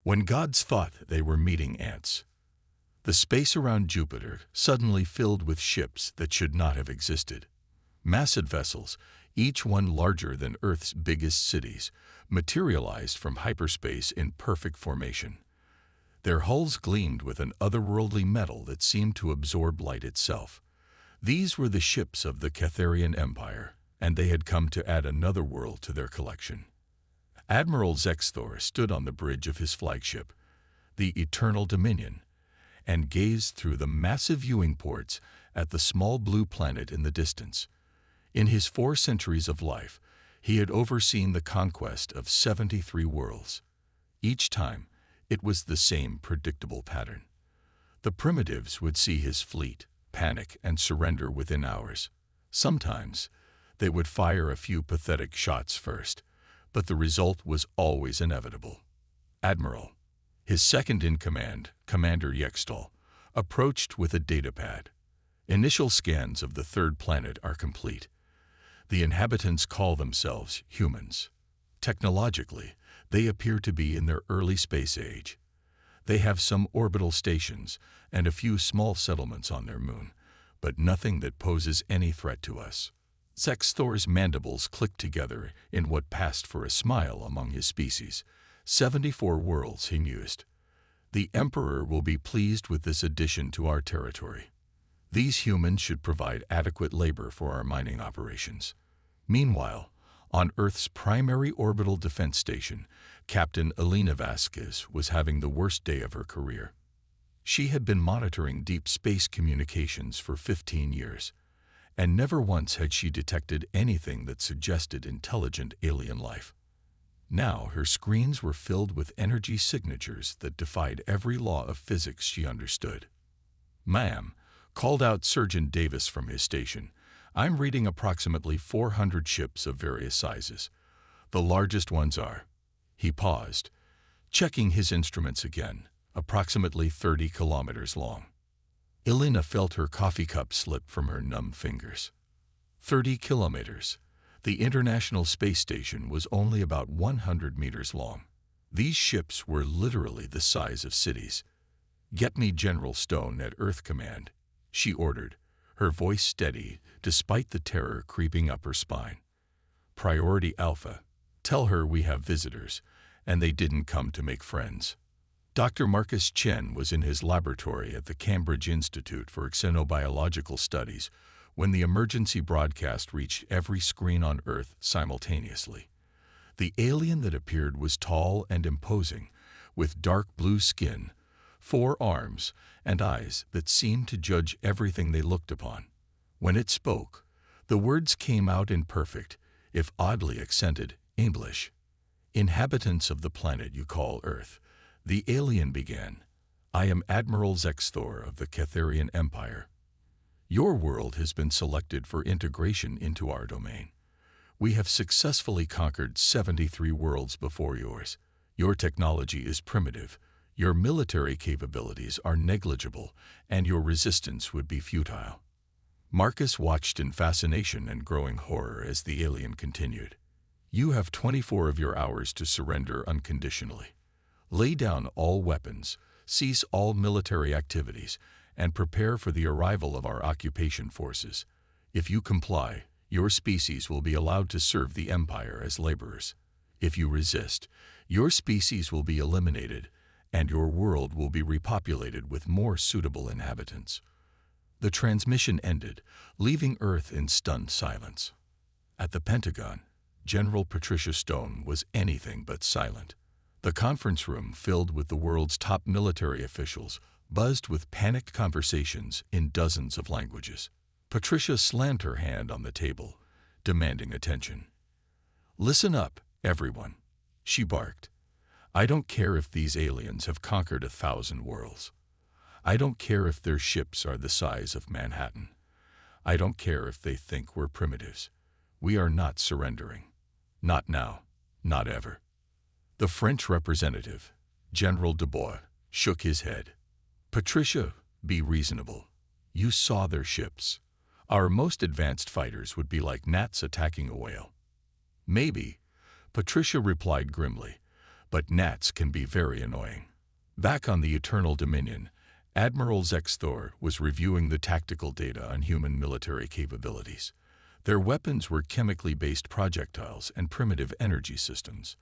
When gods thought they were meeting ants, the space around Jupiter suddenly filled with ships that should not have existed. Massive vessels, each one larger than Earth's biggest cities, materialized from hyperspace in perfect formation. Their hulls gleamed with an otherworldly metal that seemed to absorb light itself. These were the ships of the Catharian Empire, and they had come to add another world to their collection. Admiral Zexthor stood on the bridge of his flagship, the Eternal Dominion, and gazed through the massive viewing ports at the small blue planet in the distance. In his 4 centuries of life, he had overseen the conquest of 73 worlds. Each time, it was the same predictable pattern. The primitives would see his fleet, panic, and surrender within hours. Sometimes, they would fire a few pathetic shots first, but the result was always inevitable. Admiral, his second-in-command, Commander Yextal, approached with a datapad. Initial scans of the 3rd planet are complete. The inhabitants call themselves humans. Technologically, they appear to be in their early space age. They have some orbital stations and a few small settlements on their moon, but nothing that poses any threat to us. Zexthor's mandibles clicked together in what passed for a smile among his species. 74 worlds, he mused. The Emperor will be pleased with this addition to our territory. These humans should provide adequate labor for our mining operations. Meanwhile, on Earth's primary orbital defense station, Captain Elena Vasquez was having the worst day of her career. She had been monitoring deep space communications for 15 years, and never once had she detected anything that suggested intelligent alien life. Now her screens were filled with energy signatures that defied every law of physics she understood. "Ma'am," called out Surgeon Davis from his station, "I'm reading approximately 400 ships of various sizes. The largest ones are—" He paused, checking his instruments again, approximately 30 kilometers long. Elena felt her coffee cup slip from her numb fingers. 30 kilometers. The International Space Station was only about 100 meters long. These ships were literally the size of cities. "Get me General Stone at Earth Command," she ordered, her voice steady despite the terror creeping up her spine. "Priority Alpha. Tell her we have visitors, and they didn't come to make friends." Dr. Marcus Chen was in his laboratory at the Cambridge Institute for Xenobiological Studies when the emergency broadcast reached every screen on Earth simultaneously. The alien that appeared was tall and imposing, with dark blue skin, 4 arms, and eyes that seemed to judge everything they looked upon. When it spoke, the words came out in perfect, if oddly accented, English. "Inhabitants of the planet you call Earth," the alien began, "I am Admiral Zexthor of the Catharian Empire. Your world has been selected for integration into our domain. We have successfully conquered 73 worlds before yours. Your technology is primitive, your military capabilities are negligible, and your resistance would be futile." Marcus watched in fascination and growing horror as the alien continued. "You have 24 of your hours to surrender unconditionally. Lay down all weapons, cease all military activities, and prepare for the arrival of our occupation forces. If you comply, your species will be allowed to serve the Empire as laborers. If you resist, your species will be eliminated, and your world will be repopulated with more suitable inhabitants." The transmission ended, leaving Earth in stunned silence. At the Pentagon, General Patricia Stone was anything but silent. The conference room, filled with the world's top military officials, buzzed with panicked conversations in dozens of languages. Patricia slammed her hand on the table, demanding attention. "Listen up, everyone," she barked. "I don't care if these aliens have conquered 1,000 worlds. I don't care if their ships are the size of Manhattan. I don't care if they think we're primitives. We are not surrendering. Not now, not ever." The French representative, General Dubois, shook his head. "Patricia, be reasonable. You saw their ships. Our most advanced fighters would be like gnats attacking a whale." "Maybe," Patricia replied grimly, but gnats can be very annoying. Back on the Eternal Dominion, Admiral Zexthor was reviewing the tactical data on human military capabilities. Their weapons were chemically based projectiles and primitive energy systems.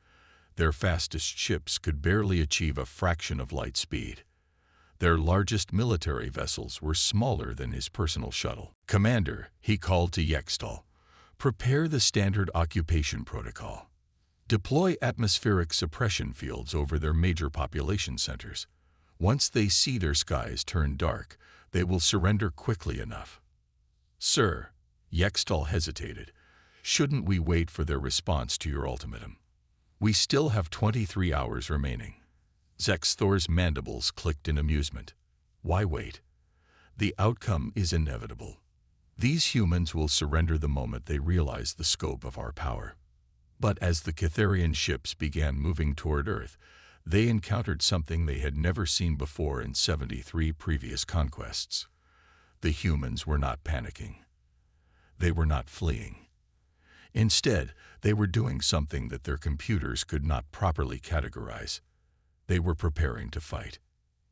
Their fastest ships could barely achieve a fraction of light speed. Their largest military vessels were smaller than his personal shuttle. "Commander," he called to Yextal, "prepare the standard occupation protocol. Deploy atmospheric suppression fields over their major population centers. Once they see their skies turn dark, they will surrender quickly enough." "Sir," Yextal hesitated, "shouldn't we wait for their response to your ultimatum? We still have 23 hours remaining." Zexthor's mandibles clicked in amusement. "Why wait? The outcome is inevitable. These humans will surrender the moment they realize the scope of our power." But as the Catharian ships began moving toward Earth, they encountered something they had never seen before in 73 previous conquests. The humans were not panicking. They were not fleeing. Instead, they were doing something that their computers could not properly categorize. They were preparing to fight.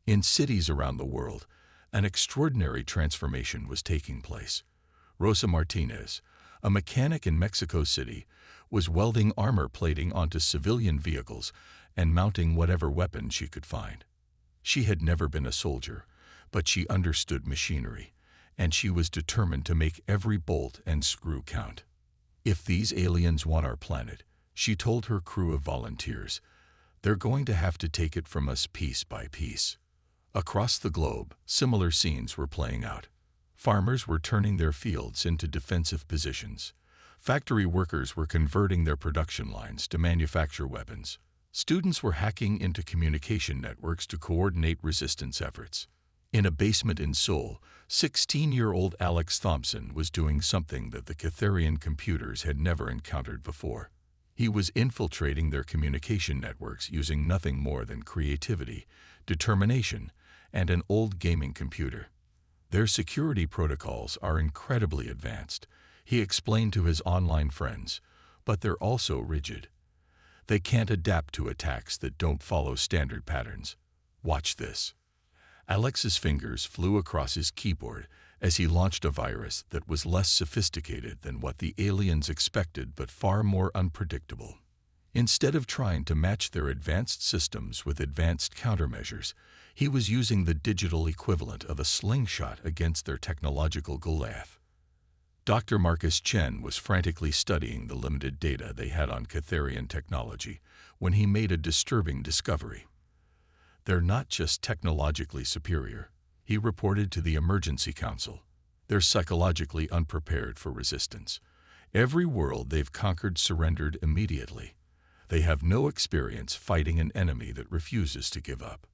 In cities around the world, an extraordinary transformation was taking place. Rosa Martinez, a mechanic in Mexico City, was welding armor plating onto civilian vehicles and mounting whatever weapon she could find. She had never been a soldier, but she understood machinery, and she was determined to make every bolt and screw count. "If these aliens want our planet," she told her crew of volunteers, "they're going to have to take it from us piece by piece." Across the globe, similar scenes were playing out. Farmers were turning their fields into defensive positions. Factory workers were converting their production lines to manufacture weapons. Students were hacking into communication networks to coordinate resistance efforts. In a basement in Seoul, 16-year-old Alex Thompson was doing something that the Catharian computers had never encountered before. He was infiltrating their communication networks using nothing more than creativity, determination, and an old gaming computer. "Their security protocols are incredibly advanced," he explained to his online friends, "but they're also rigid. They can't adapt to attacks that don't follow standard patterns. Watch this." Alex's fingers flew across his keyboard as he launched a virus that was less sophisticated than what the aliens expected but far more unpredictable. Instead of trying to match their advanced systems with advanced countermeasures, he was using the digital equivalent of a slingshot against their technological Goliath. Dr. Marcus Chen was frantically studying the limited data they had on Catharian technology when he made a disturbing discovery. "They're not just technologically superior," he reported to the Emergency Council. "They're psychologically unprepared for resistance. Every world they've conquered surrendered immediately. They have no experience fighting an enemy that refuses to give up."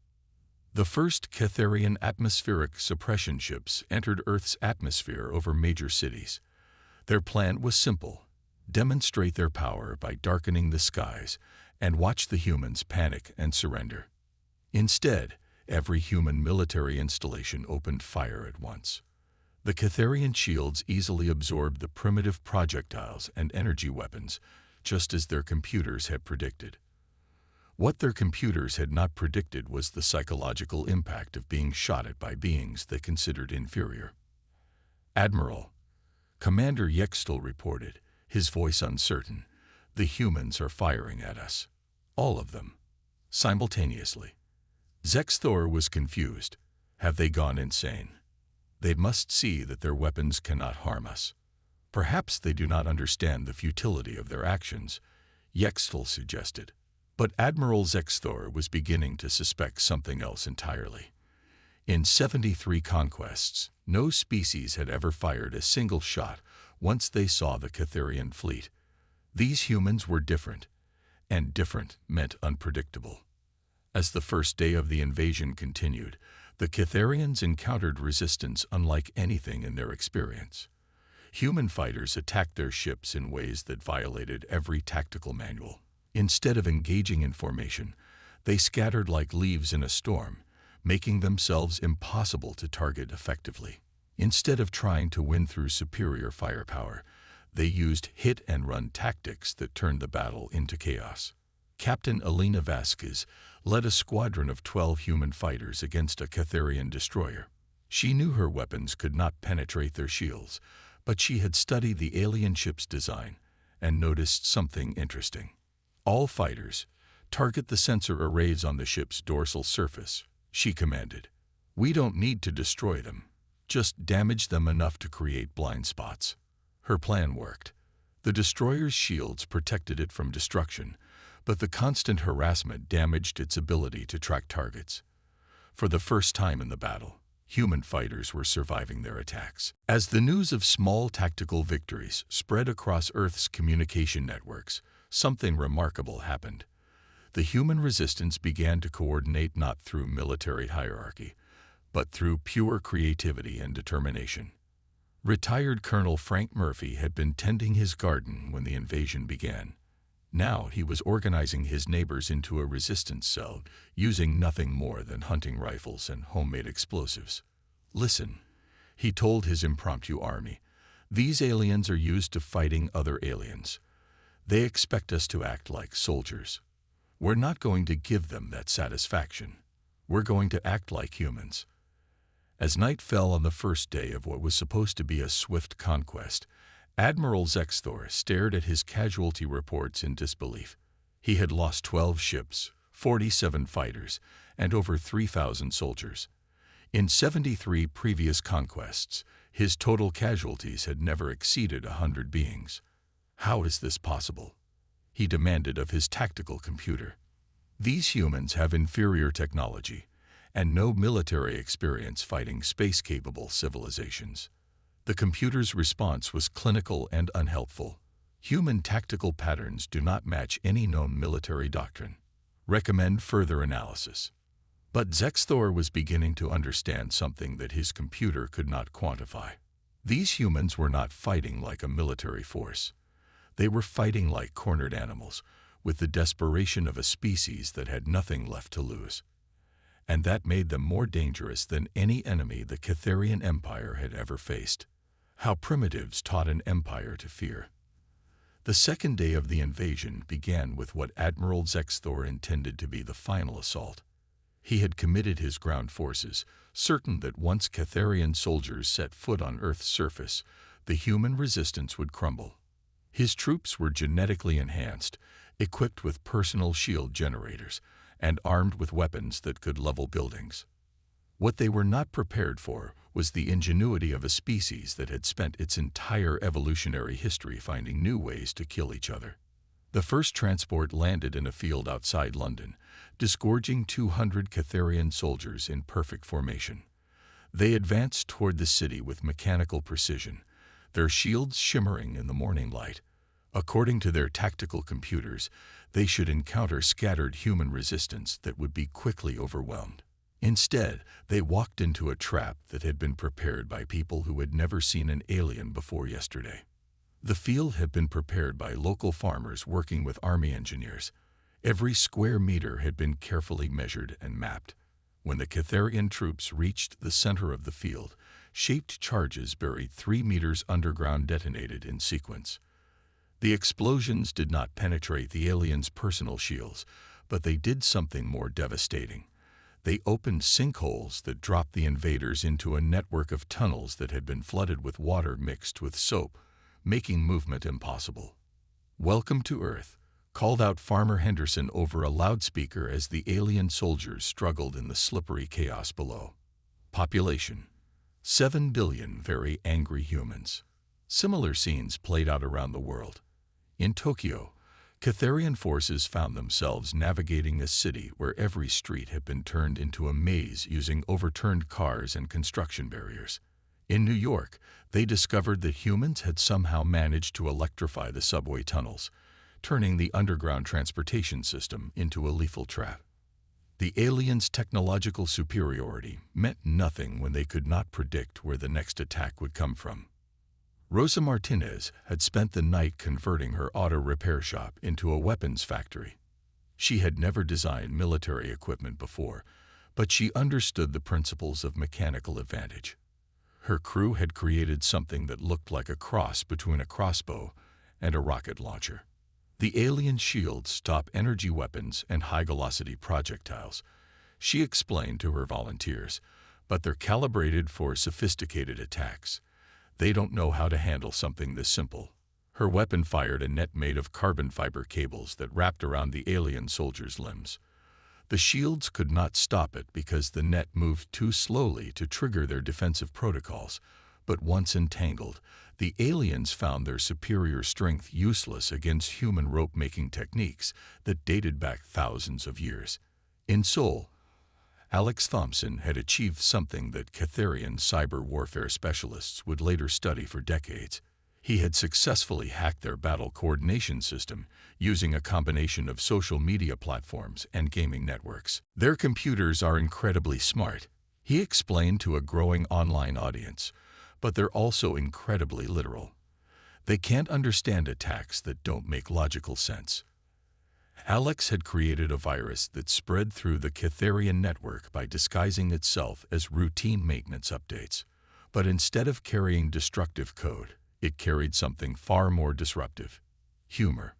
The first Catharian atmospheric suppression ships entered Earth's atmosphere over major cities. Their plan was simple: demonstrate their power by darkening the skies and watch the humans panic and surrender. Instead, every human military installation opened fire at once. The Catharian shields easily absorbed the primitive projectiles and energy weapons, just as their computers had predicted. What their computers had not predicted was the psychological impact of being shot at by beings they considered inferior. "Admiral," Commander Yextal reported, his voice uncertain, "the humans are firing at us. All of them. Simultaneously." Zexthor was confused. Have they gone insane? They must see that their weapons cannot harm us. Perhaps they do not understand the futility of their actions, Yextal suggested. But Admiral Zexthor was beginning to suspect something else entirely. In 73 conquests, no species had ever fired a single shot once they saw the Catharian fleet. These humans were different, and different meant unpredictable. As the first day of the invasion continued, the Catharians encountered resistance unlike anything in their experience. Human fighters attacked their ships in ways that violated every tactical manual. Instead of engaging in formation, they scattered like leaves in a storm, making themselves impossible to target effectively. Instead of trying to win through superior firepower, they used hit-and-run tactics that turned the battle into chaos. Captain Elena Vasquez led a squadron of 12 human fighters against a Catharian destroyer. She knew her weapons could not penetrate their shields, but she had studied the alien ship's design and noticed something interesting. All fighters, target the sensor arrays on the ship's dorsal surface, she commanded. We don't need to destroy them, just damage them enough to create blind spots. Her plan worked. The destroyer's shields protected it from destruction, but the constant harassment damaged its ability to track targets. For the first time in the battle, human fighters were surviving their attacks. As the news of small tactical victories spread across Earth's communication networks, something remarkable happened. The human resistance began to coordinate not through military hierarchy, but through pure creativity and determination. Retired Colonel Frank Murphy had been tending his garden when the invasion began. Now he was organizing his neighbors into a resistance cell, using nothing more than hunting rifles and homemade explosives. Listen, he told his impromptu army, these aliens are used to fighting other aliens. They expect us to act like soldiers. We're not going to give them that satisfaction. We're going to act like humans. As night fell on the first day of what was supposed to be a swift conquest, Admiral Zexthor stared at his casualty reports in disbelief. He had lost 12 ships, 47 fighters, and over 3,000 soldiers. In 73 previous conquests, his total casualties had never exceeded 100 beings. How is this possible? He demanded of his tactical computer. These humans have inferior technology and no military experience fighting space-capable civilizations. The computer's response was clinical and unhelpful. Human tactical patterns do not match any known military doctrine. Recommend further analysis. But Zexthor was beginning to understand something that his computer could not quantify. These humans were not fighting like a military force. They were fighting like cornered animals, with the desperation of a species that had nothing left to lose. And that made them more dangerous than any enemy the Catharian Empire had ever faced. How primitives taught an empire to fear. The second day of the invasion began with what Admiral Zexthor intended to be the final assault. He had committed his ground forces, certain that once Catharian soldiers set foot on Earth's surface, the human resistance would crumble. His troops were genetically enhanced, equipped with personal shield generators, and armed with weapons that could level buildings. What they were not prepared for was the ingenuity of a species that had spent its entire evolutionary history finding new ways to kill each other. The first transport landed in a field outside London, disgorging 200 Catharian soldiers in perfect formation. They advanced toward the city with mechanical precision, their shields shimmering in the morning light. According to their tactical computers, they should encounter scattered human resistance that would be quickly overwhelmed. Instead, they walked into a trap that had been prepared by people who had never seen an alien before yesterday. The field had been prepared by local farmers working with army engineers. Every square meter had been carefully measured and mapped. When the Catharian troops reached the center of the field, shaped charges buried 3 meters underground detonated in sequence. The explosions did not penetrate the aliens' personal shields, but they did something more devastating. They opened sinkholes that dropped the invaders into a network of tunnels that had been flooded with water mixed with soap, making movement impossible. "Welcome to Earth," called out Farmer Henderson over a loudspeaker as the alien soldiers struggled in the slippery chaos below. Population: 7 billion very angry humans. Similar scenes played out around the world. In Tokyo, Catharian forces found themselves navigating a city where every street had been turned into a maze using overturned cars and construction barriers. In New York, they discovered that humans had somehow managed to electrify the subway tunnels, turning the underground transportation system into a lethal trap. The aliens' technological superiority meant nothing when they could not predict where the next attack would come from. Rosa Martinez had spent the night converting her auto repair shop into a weapons factory. She had never designed military equipment before, but she understood the principles of mechanical advantage. Her crew had created something that looked like a cross between a crossbow and a rocket launcher. The alien shields stop energy weapons and high-velocity projectiles, she explained to her volunteers, but they're calibrated for sophisticated attacks. They don't know how to handle something this simple. Her weapon fired a net made of carbon fiber cables that wrapped around the alien soldiers' limbs. The shields could not stop it because the net moved too slowly to trigger their defensive protocols, but once entangled, the aliens found their superior strength useless against human rope-making techniques that dated back thousands of years. In Seoul, Alex Thompson had achieved something that Catharian cyber warfare specialists would later study for decades. He had successfully hacked their battle coordination system using a combination of social media platforms and gaming networks. Their computers are incredibly smart, he explained to a growing online audience, but they're also incredibly literal. They can't understand attacks that don't make logical sense. Alex had created a virus that spread through the Catharian network by disguising itself as routine maintenance updates. But instead of carrying destructive code, it carried something far more disruptive: humor.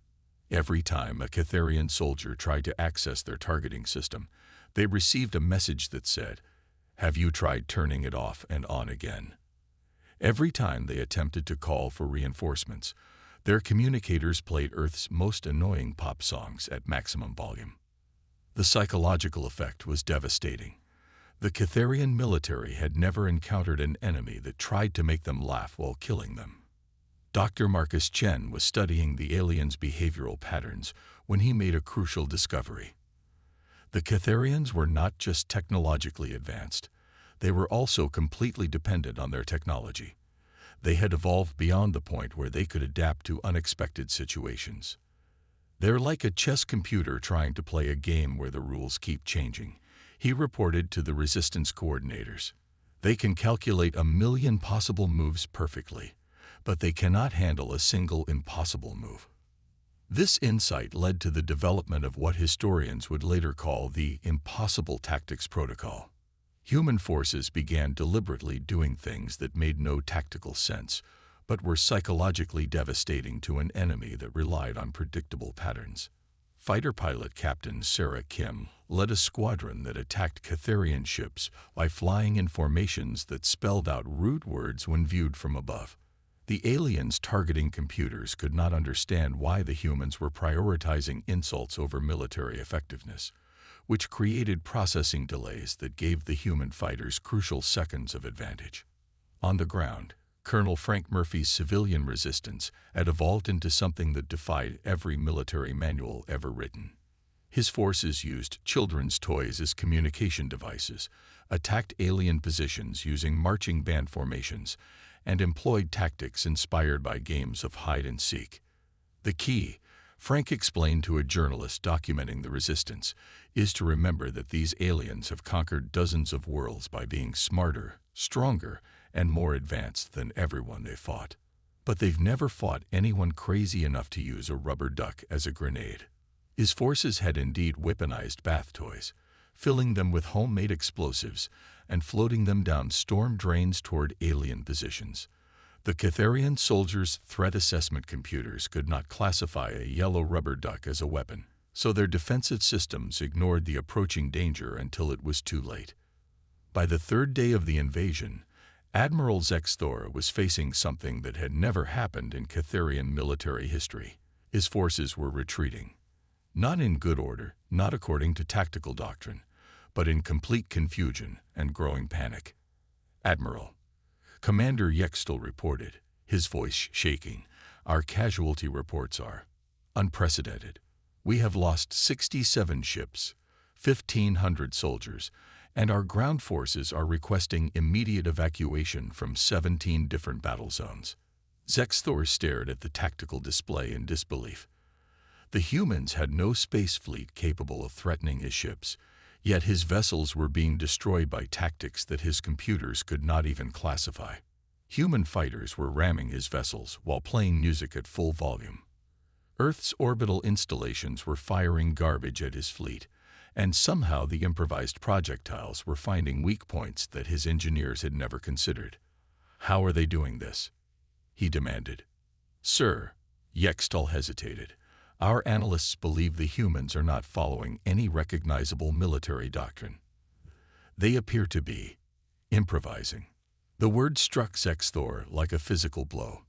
Every time a Catharian soldier tried to access their targeting system, they received a message that said, "Have you tried turning it off and on again?" Every time they attempted to call for reinforcements, their communicators played Earth's most annoying pop songs at maximum volume. The psychological effect was devastating. The Catharian military had never encountered an enemy that tried to make them laugh while killing them. Dr. Marcus Chen was studying the aliens' behavioral patterns when he made a crucial discovery. The Catharians were not just technologically advanced, they were also completely dependent on their technology. They had evolved beyond the point where they could adapt to unexpected situations. They're like a chess computer trying to play a game where the rules keep changing, he reported to the resistance coordinators. They can calculate 1,000,000 possible moves perfectly, but they cannot handle a single impossible move. This insight led to the development of what historians would later call the impossible tactics protocol. Human forces began deliberately doing things that made no tactical sense, but were psychologically devastating to an enemy that relied on predictable patterns. Fighter pilot Captain Sarah Kim led a squadron that attacked Catharian ships by flying in formations that spelled out rude words when viewed from above. The aliens' targeting computers could not understand why the humans were prioritizing insults over military effectiveness, which created processing delays that gave the human fighters crucial seconds of advantage. On the ground, Colonel Frank Murphy's civilian resistance had evolved into something that defied every military manual ever written. His forces used children's toys as communication devices, attacked alien positions using marching band formations, and employed tactics inspired by games of hide and seek. The key, Frank explained to a journalist documenting the resistance, is to remember that these aliens have conquered dozens of worlds by being smarter, stronger, and more advanced than everyone they fought. But they've never fought anyone crazy enough to use a rubber duck as a grenade. His forces had indeed weaponized bath toys, filling them with homemade explosives and floating them down storm drains toward alien positions. The Catharian soldiers' threat assessment computers could not classify a yellow rubber duck as a weapon, so their defensive systems ignored the approaching danger until it was too late. By the third day of the invasion, Admiral Zexthor was facing something that had never happened in Catharian military history. His forces were retreating. Not in good order, not according to tactical doctrine, but in complete confusion and growing panic. "Admiral," Commander Yextel reported, his voice shaking, "our casualty reports are unprecedented. We have lost 67 ships, 1,500 soldiers, and our ground forces are requesting immediate evacuation from 17 different battle zones." Zexthor stared at the tactical display in disbelief. The humans had no space fleet capable of threatening his ships, yet his vessels were being destroyed by tactics that his computers could not even classify. Human fighters were ramming his vessels while playing music at full volume. Earth's orbital installations were firing garbage at his fleet, and somehow the improvised projectiles were finding weak points that his engineers had never considered. "How are they doing this?" he demanded. "Sir," Yextel hesitated, Our analysts believe the humans are not following any recognizable military doctrine. They appear to be improvising. The word struck Zexthor like a physical blow.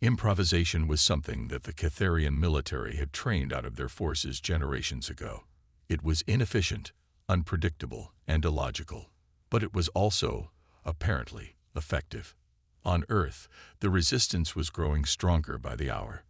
Improvisation was something that the Catharian military had trained out of their forces generations ago. It was inefficient, unpredictable, and illogical. But it was also, apparently, effective. On Earth, the resistance was growing stronger by the hour.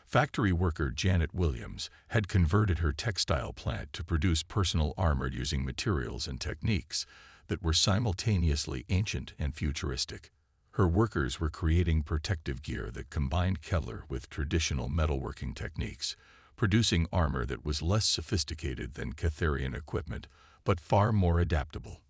Factory worker Janet Williams had converted her textile plant to produce personal armor using materials and techniques that were simultaneously ancient and futuristic. Her workers were creating protective gear that combined Kevlar with traditional metalworking techniques, producing armor that was less sophisticated than Catharian equipment, but far more adaptable.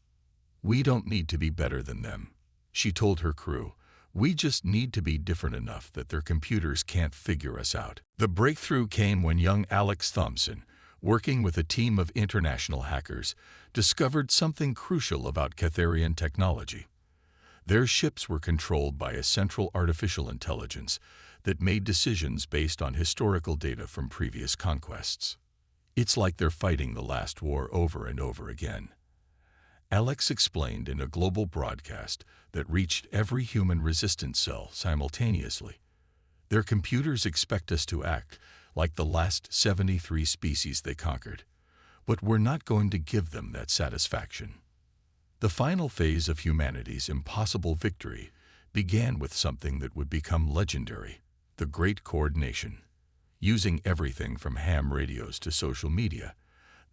"We don't need to be better than them," she told her crew. "We just need to be different enough that their computers can't figure us out." The breakthrough came when young Alex Thompson, working with a team of international hackers, discovered something crucial about Catharian technology. Their ships were controlled by a central artificial intelligence that made decisions based on historical data from previous conquests. It's like they're fighting the last war over and over again. Alex explained in a global broadcast that reached every human resistance cell simultaneously. Their computers expect us to act like the last 73 species they conquered, but we're not going to give them that satisfaction. The final phase of humanity's impossible victory began with something that would become legendary: the Great Coordination. Using everything from ham radios to social media,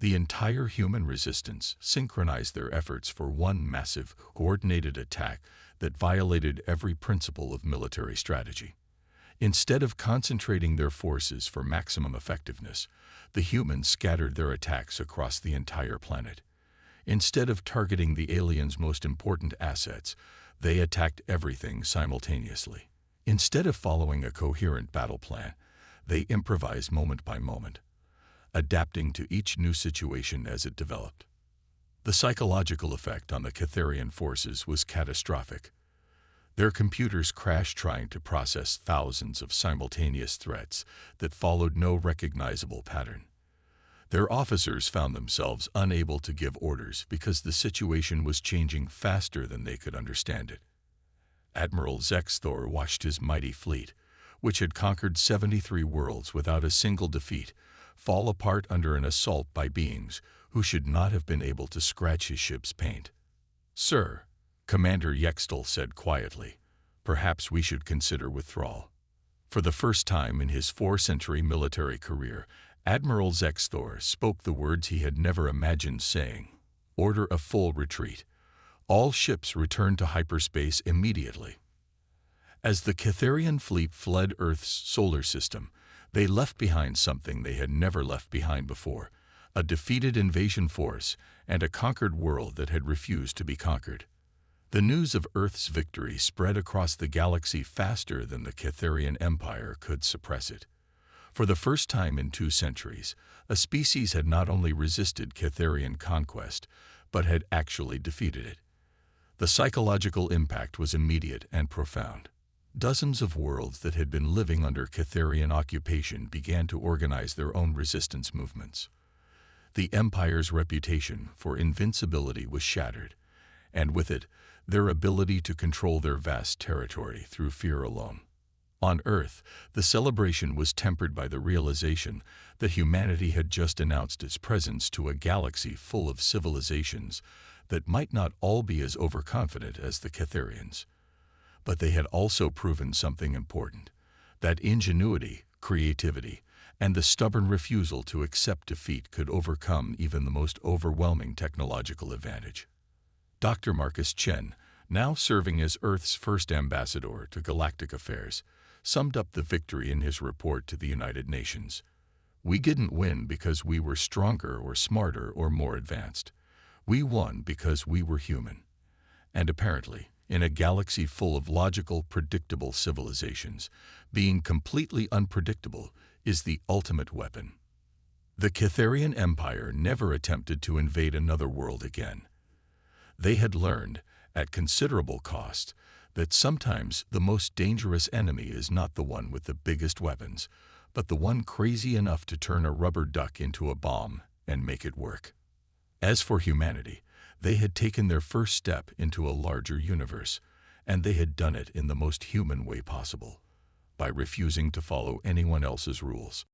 the entire human resistance synchronized their efforts for one massive, coordinated attack that violated every principle of military strategy. Instead of concentrating their forces for maximum effectiveness, the humans scattered their attacks across the entire planet. Instead of targeting the aliens' most important assets, they attacked everything simultaneously. Instead of following a coherent battle plan, they improvised moment by moment, adapting to each new situation as it developed. The psychological effect on the Catharian forces was catastrophic. Their computers crashed trying to process thousands of simultaneous threats that followed no recognizable pattern. Their officers found themselves unable to give orders because the situation was changing faster than they could understand it. Admiral Zexthor watched his mighty fleet, which had conquered 73 worlds without a single defeat, fall apart under an assault by beings who should not have been able to scratch his ship's paint. "Sir," Commander Yextel said quietly, "perhaps we should consider withdrawal." For the first time in his 4-century military career, Admiral Zexthor spoke the words he had never imagined saying: "Order a full retreat. All ships return to hyperspace immediately." As the Catharian fleet fled Earth's solar system, they left behind something they had never left behind before: a defeated invasion force and a conquered world that had refused to be conquered. The news of Earth's victory spread across the galaxy faster than the Catharian Empire could suppress it. For the first time in 2 centuries, a species had not only resisted Catharian conquest, but had actually defeated it. The psychological impact was immediate and profound. Dozens of worlds that had been living under Catharian occupation began to organize their own resistance movements. The Empire's reputation for invincibility was shattered, and with it, their ability to control their vast territory through fear alone. On Earth, the celebration was tempered by the realization that humanity had just announced its presence to a galaxy full of civilizations that might not all be as overconfident as the Catharians. But they had also proven something important: that ingenuity, creativity, and the stubborn refusal to accept defeat could overcome even the most overwhelming technological advantage. Dr. Marcus Chen, now serving as Earth's first ambassador to galactic affairs, summed up the victory in his report to the United Nations. "We didn't win because we were stronger or smarter or more advanced. We won because we were human." And apparently, in a galaxy full of logical, predictable civilizations, being completely unpredictable is the ultimate weapon. The Catharian Empire never attempted to invade another world again. They had learned, at considerable cost, that sometimes the most dangerous enemy is not the one with the biggest weapons, but the one crazy enough to turn a rubber duck into a bomb and make it work. As for humanity, they had taken their first step into a larger universe, and they had done it in the most human way possible, by refusing to follow anyone else's rules.